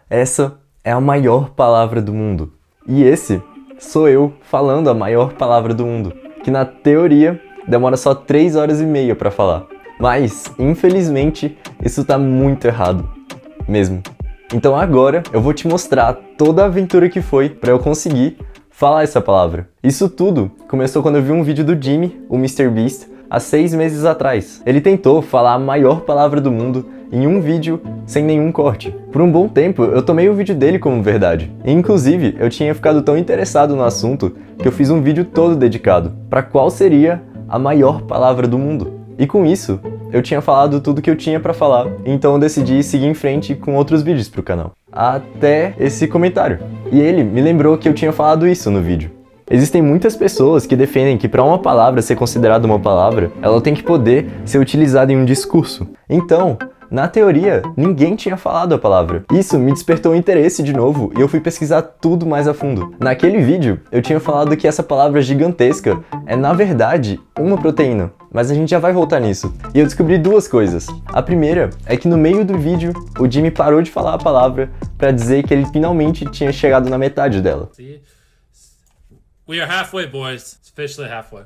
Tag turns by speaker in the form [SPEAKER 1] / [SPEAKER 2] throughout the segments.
[SPEAKER 1] Essa é a maior palavra do mundo. E esse sou eu falando a maior palavra do mundo, que na teoria demora só 3 horas e meia para falar. Mas, infelizmente, isso tá muito errado, mesmo. Então agora eu vou te mostrar toda a aventura que foi para eu conseguir falar essa palavra. Isso tudo começou quando eu vi um vídeo do Jimmy, o MrBeast, há 6 meses atrás. Ele tentou falar a maior palavra do mundo em um vídeo sem nenhum corte. Por um bom tempo, eu tomei o vídeo dele como verdade. E, inclusive, eu tinha ficado tão interessado no assunto que eu fiz um vídeo todo dedicado para qual seria a maior palavra do mundo. E com isso, eu tinha falado tudo que eu tinha para falar, então eu decidi seguir em frente com outros vídeos pro canal. Até esse comentário. E ele me lembrou que eu tinha falado isso no vídeo. Existem muitas pessoas que defendem que para uma palavra ser considerada uma palavra, ela tem que poder ser utilizada em um discurso. Então, na teoria, ninguém tinha falado a palavra. Isso me despertou o interesse de novo e eu fui pesquisar tudo mais a fundo. Naquele vídeo, eu tinha falado que essa palavra gigantesca é, na verdade, uma proteína. Mas a gente já vai voltar nisso. E eu descobri duas coisas. A primeira é que no meio do vídeo, o Jimmy parou de falar a palavra para dizer que ele finalmente tinha chegado na metade dela.
[SPEAKER 2] We are halfway, boys. It's officially halfway.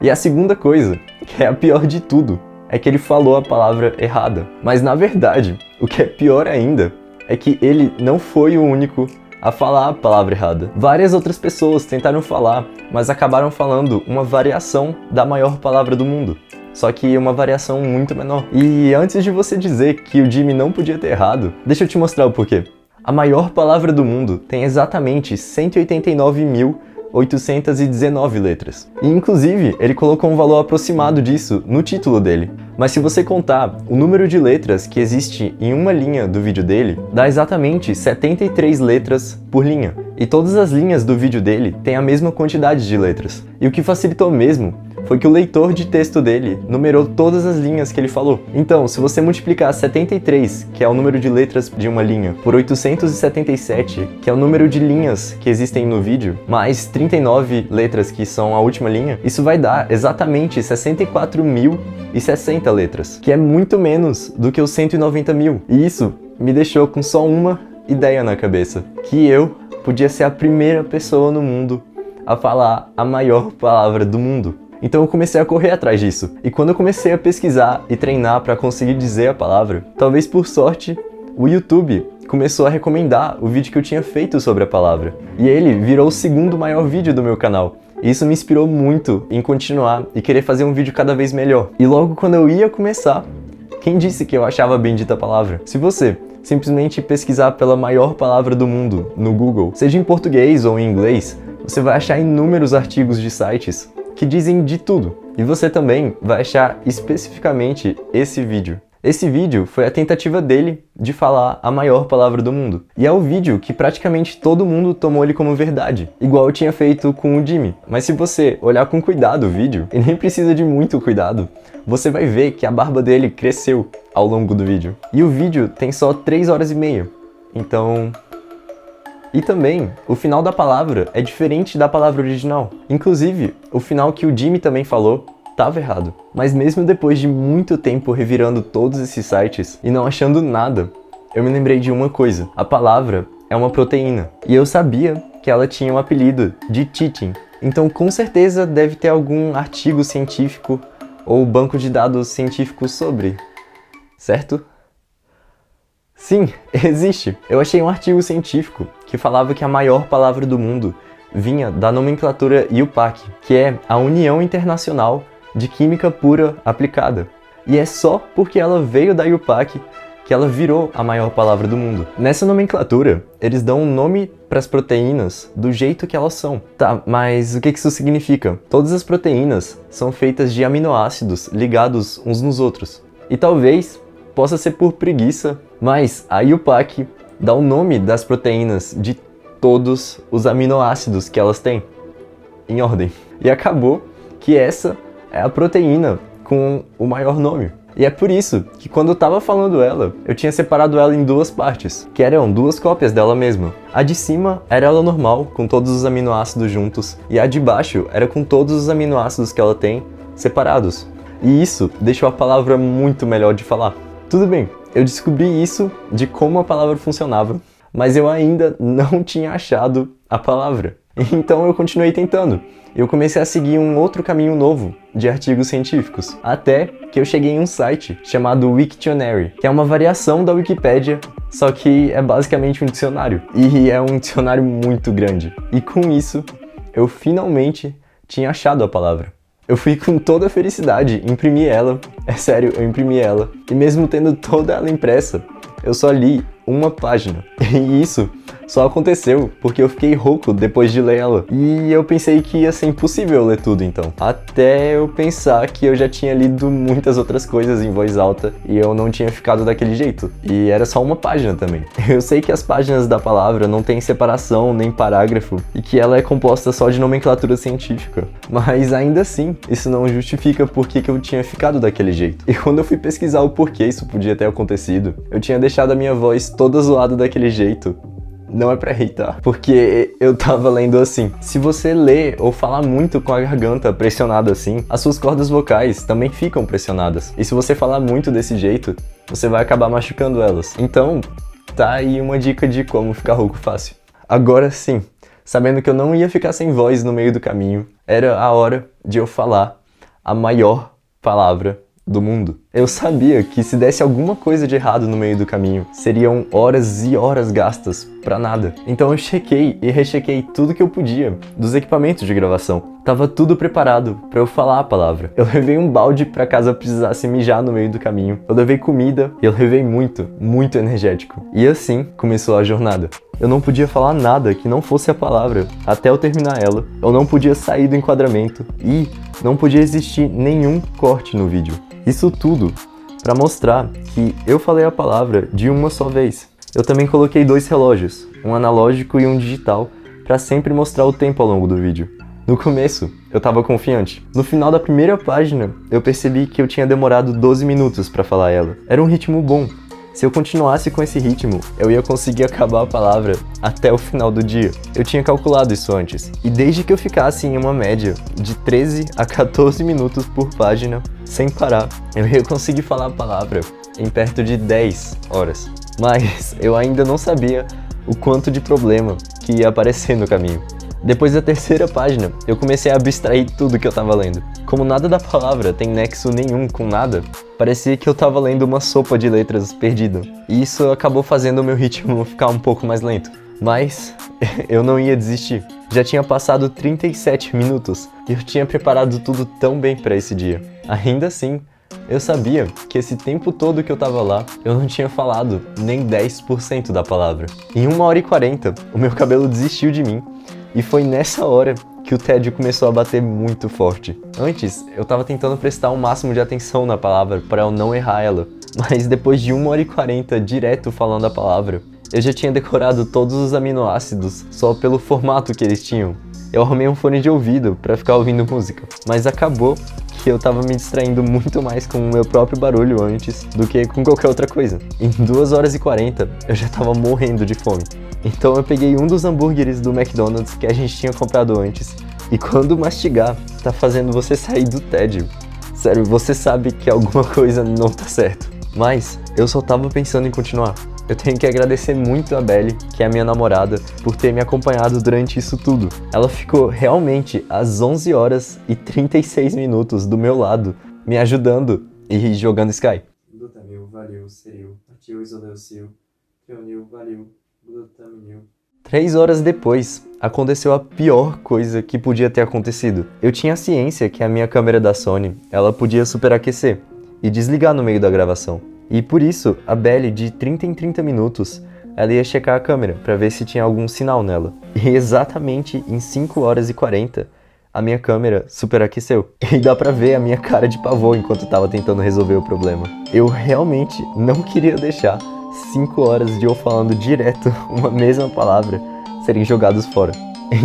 [SPEAKER 1] E a segunda coisa, que é a pior de tudo, é que ele falou a palavra errada. Mas na verdade, o que é pior ainda, é que ele não foi o único a falar a palavra errada. Várias outras pessoas tentaram falar, mas acabaram falando uma variação da maior palavra do mundo. Só que uma variação muito menor. E antes de você dizer que o Jimmy não podia ter errado, deixa eu te mostrar o porquê. A maior palavra do mundo tem exatamente 189.819 letras. E inclusive, ele colocou um valor aproximado disso no título dele. Mas se você contar o número de letras que existe em uma linha do vídeo dele, dá exatamente 73 letras por linha. E todas as linhas do vídeo dele têm a mesma quantidade de letras. E o que facilitou mesmo foi que o leitor de texto dele numerou todas as linhas que ele falou. Então, se você multiplicar 73, que é o número de letras de uma linha, por 877, que é o número de linhas que existem no vídeo, mais 39 letras que são a última linha, isso vai dar exatamente 64.060 letras, que é muito menos do que os 190 mil. E isso me deixou com só uma ideia na cabeça, que eu podia ser a primeira pessoa no mundo a falar a maior palavra do mundo. Então eu comecei a correr atrás disso. E quando eu comecei a pesquisar e treinar para conseguir dizer a palavra, talvez por sorte, o YouTube começou a recomendar o vídeo que eu tinha feito sobre a palavra. E ele virou o segundo maior vídeo do meu canal. E isso me inspirou muito em continuar e querer fazer um vídeo cada vez melhor. E logo quando eu ia começar, quem disse que eu achava a bendita palavra? Se você simplesmente pesquisar pela maior palavra do mundo no Google, seja em português ou em inglês, você vai achar inúmeros artigos de sites que dizem de tudo. E você também vai achar especificamente esse vídeo. Esse vídeo foi a tentativa dele de falar a maior palavra do mundo. E é o vídeo que praticamente todo mundo tomou ele como verdade, igual eu tinha feito com o Jimmy. Mas se você olhar com cuidado o vídeo, e nem precisa de muito cuidado, você vai ver que a barba dele cresceu ao longo do vídeo. E o vídeo tem só 3 horas e meia. Então... E também, o final da palavra é diferente da palavra original. Inclusive, o final que o Jimmy também falou estava errado. Mas mesmo depois de muito tempo revirando todos esses sites e não achando nada, eu me lembrei de uma coisa. A palavra é uma proteína. E eu sabia que ela tinha um apelido de chitin. Então com certeza deve ter algum artigo científico ou banco de dados científicos sobre, certo? Sim, existe. Eu achei um artigo científico que falava que a maior palavra do mundo vinha da nomenclatura IUPAC, que é a União Internacional de Química Pura Aplicada. E é só porque ela veio da IUPAC que ela virou a maior palavra do mundo. Nessa nomenclatura, eles dão um nome para as proteínas do jeito que elas são. Tá, mas o que isso significa? Todas as proteínas são feitas de aminoácidos ligados uns nos outros. E talvez possa ser por preguiça, mas a IUPAC dá o nome das proteínas de todos os aminoácidos que elas têm, em ordem. E acabou que essa é a proteína com o maior nome. E é por isso que quando eu tava falando ela, eu tinha separado ela em duas partes, que eram duas cópias dela mesma. A de cima era ela normal, com todos os aminoácidos juntos, e a de baixo era com todos os aminoácidos que ela tem separados. E isso deixou a palavra muito melhor de falar. Tudo bem, eu descobri isso de como a palavra funcionava, mas eu ainda não tinha achado a palavra. Então eu continuei tentando. Eu comecei a seguir um outro caminho novo de artigos científicos, até que eu cheguei em um site chamado Wiktionary, que é uma variação da Wikipédia, só que é basicamente um dicionário, e é um dicionário muito grande. E com isso, eu finalmente tinha achado a palavra. Eu fui com toda a felicidade, imprimi ela, é sério, eu imprimi ela, e mesmo tendo toda ela impressa, eu só li uma página. E isso só aconteceu porque eu fiquei rouco depois de ler ela. E eu pensei que ia ser impossível ler tudo então. Até eu pensar que eu já tinha lido muitas outras coisas em voz alta e eu não tinha ficado daquele jeito. E era só uma página também. Eu sei que as páginas da palavra não tem separação nem parágrafo e que ela é composta só de nomenclatura científica. Mas ainda assim, isso não justifica por que eu tinha ficado daquele jeito. E quando eu fui pesquisar o porquê isso podia ter acontecido, eu tinha deixado a minha voz toda zoada daquele jeito. Não é pra hatear, porque eu tava lendo assim. Se você lê ou falar muito com a garganta pressionada assim, as suas cordas vocais também ficam pressionadas. E se você falar muito desse jeito, você vai acabar machucando elas. Então, tá aí uma dica de como ficar rouco fácil. Agora sim, sabendo que eu não ia ficar sem voz no meio do caminho, era a hora de eu falar a maior palavra do mundo. Eu sabia que se desse alguma coisa de errado no meio do caminho, seriam horas e horas gastas pra nada. Então eu chequei e rechequei tudo que eu podia dos equipamentos de gravação. Tava tudo preparado pra eu falar a palavra. Eu levei um balde pra caso eu precisasse mijar no meio do caminho. Eu levei comida e eu levei muito energético. E assim começou a jornada. Eu não podia falar nada que não fosse a palavra até eu terminar ela. Eu não podia sair do enquadramento e não podia existir nenhum corte no vídeo. Isso tudo para mostrar que eu falei a palavra de uma só vez. Eu também coloquei 2 relógios, um analógico e um digital, para sempre mostrar o tempo ao longo do vídeo. No começo, eu tava confiante. No final da primeira página, eu percebi que eu tinha demorado 12 minutos para falar ela. Era um ritmo bom. Se eu continuasse com esse ritmo, eu ia conseguir acabar a palavra até o final do dia. Eu tinha calculado isso antes. E desde que eu ficasse em uma média de 13 a 14 minutos por página, sem parar, eu ia conseguir falar a palavra em perto de 10 horas. Mas eu ainda não sabia o quanto de problema que ia aparecer no caminho. Depois da terceira página, eu comecei a abstrair tudo que eu tava lendo. Como nada da palavra tem nexo nenhum com nada, parecia que eu tava lendo uma sopa de letras perdida. E isso acabou fazendo o meu ritmo ficar um pouco mais lento. Mas eu não ia desistir. Já tinha passado 37 minutos e eu tinha preparado tudo tão bem para esse dia. Ainda assim, eu sabia que esse tempo todo que eu tava lá, eu não tinha falado nem 10% da palavra. Em 1h40, o meu cabelo desistiu de mim. E foi nessa hora que o tédio começou a bater muito forte. Antes, eu tava tentando prestar o máximo de atenção na palavra para eu não errar ela. Mas depois de 1h40 direto falando a palavra, eu já tinha decorado todos os aminoácidos só pelo formato que eles tinham. Eu arrumei um fone de ouvido para ficar ouvindo música, mas acabou que eu tava me distraindo muito mais com o meu próprio barulho antes do que com qualquer outra coisa. Em 2h40, eu já tava morrendo de fome. Então eu peguei um dos hambúrgueres do McDonald's que a gente tinha comprado antes, e quando mastigar, tá fazendo você sair do tédio. Sério, você sabe que alguma coisa não tá certo. Mas eu só tava pensando em continuar. Eu tenho que agradecer muito a Belly, que é a minha namorada, por ter me acompanhado durante isso tudo. Ela ficou realmente às 11h36 do meu lado, me ajudando e jogando Sky. Glutamil, valeu, seril, atil isoleucil, trionil, valeu, glutaminil. 3 horas depois, aconteceu a pior coisa que podia ter acontecido. Eu tinha ciência que a minha câmera da Sony, ela podia superaquecer e desligar no meio da gravação. E por isso, a Belly, de 30 em 30 minutos, ela ia checar a câmera para ver se tinha algum sinal nela. E exatamente em 5h40, a minha câmera superaqueceu. E dá pra ver a minha cara de pavor enquanto eu tava tentando resolver o problema. Eu realmente não queria deixar 5 horas de eu falando direto uma mesma palavra serem jogados fora.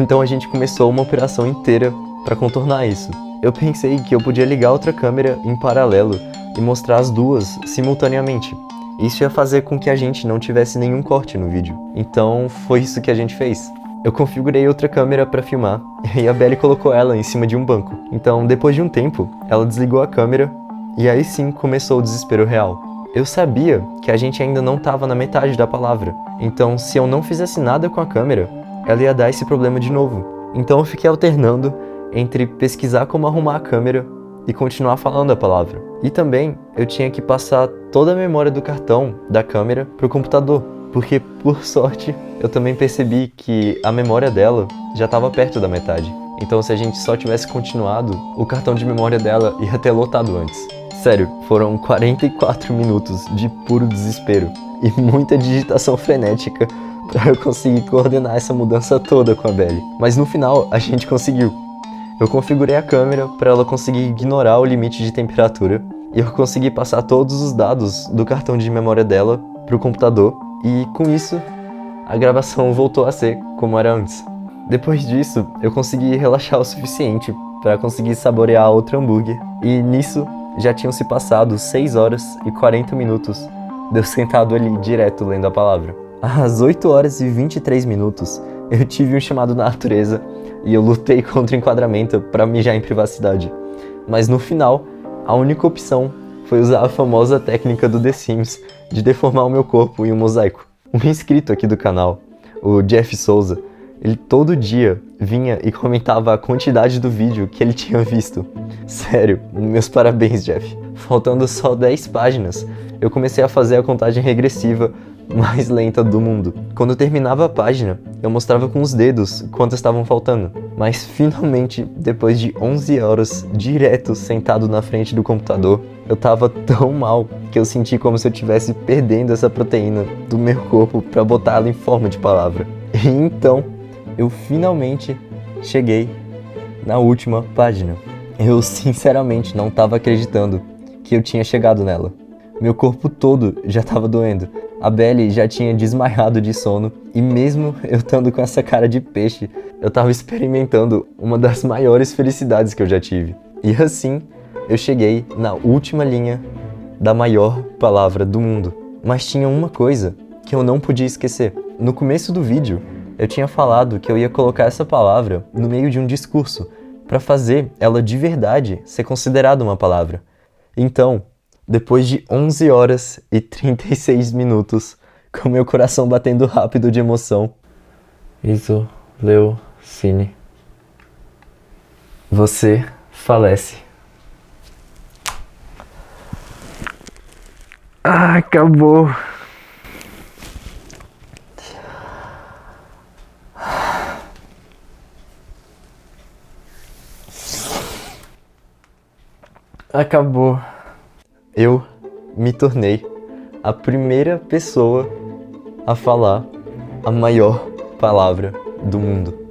[SPEAKER 1] Então a gente começou uma operação inteira para contornar isso. Eu pensei que eu podia ligar outra câmera em paralelo e mostrar as duas simultaneamente. Isso ia fazer com que a gente não tivesse nenhum corte no vídeo. Então foi isso que a gente fez. Eu configurei outra câmera para filmar e a Belly colocou ela em cima de um banco. Então depois de um tempo, ela desligou a câmera e aí sim começou o desespero real. Eu sabia que a gente ainda não estava na metade da palavra, então se eu não fizesse nada com a câmera, ela ia dar esse problema de novo. Então eu fiquei alternando entre pesquisar como arrumar a câmera e continuar falando a palavra. E também eu tinha que passar toda a memória do cartão da câmera pro computador, porque por sorte eu também percebi que a memória dela já estava perto da metade. Então se a gente só tivesse continuado, o cartão de memória dela ia ter lotado antes. Sério, foram 44 minutos de puro desespero e muita digitação frenética para eu conseguir coordenar essa mudança toda com a Belly. Mas no final a gente conseguiu. Eu configurei a câmera para ela conseguir ignorar o limite de temperatura e eu consegui passar todos os dados do cartão de memória dela pro computador e com isso a gravação voltou a ser como era antes. Depois disso, eu consegui relaxar o suficiente para conseguir saborear outro hambúrguer e nisso já tinham se passado 6 horas e 40 minutos de eu sentado ali direto lendo a palavra. Às 8 horas e 23 minutos, eu tive um chamado da natureza e eu lutei contra o enquadramento para mijar em privacidade. Mas no final, a única opção foi usar a famosa técnica do The Sims de deformar o meu corpo em um mosaico. Um inscrito aqui do canal, o Jeff Souza, ele todo dia vinha e comentava a quantidade do vídeo que ele tinha visto. Sério, meus parabéns, Jeff. Faltando só 10 páginas, eu comecei a fazer a contagem regressiva mais lenta do mundo. Quando eu terminava a página, eu mostrava com os dedos quantas estavam faltando. Mas finalmente, depois de 11 horas direto sentado na frente do computador, eu tava tão mal que eu senti como se eu estivesse perdendo essa proteína do meu corpo para botá-la em forma de palavra. E então, eu finalmente cheguei na última página. Eu sinceramente não estava acreditando que eu tinha chegado nela. Meu corpo todo já estava doendo. A Belly já tinha desmaiado de sono e mesmo eu estando com essa cara de peixe, eu estava experimentando uma das maiores felicidades que eu já tive. E assim, eu cheguei na última linha da maior palavra do mundo. Mas tinha uma coisa que eu não podia esquecer. No começo do vídeo, eu tinha falado que eu ia colocar essa palavra no meio de um discurso para fazer ela de verdade ser considerada uma palavra. Então, depois de 11 horas e 36 minutos, com meu coração batendo rápido de emoção, Isoleucine, você falece. Ah, acabou. Acabou. Eu me tornei a primeira pessoa a falar a maior palavra do mundo.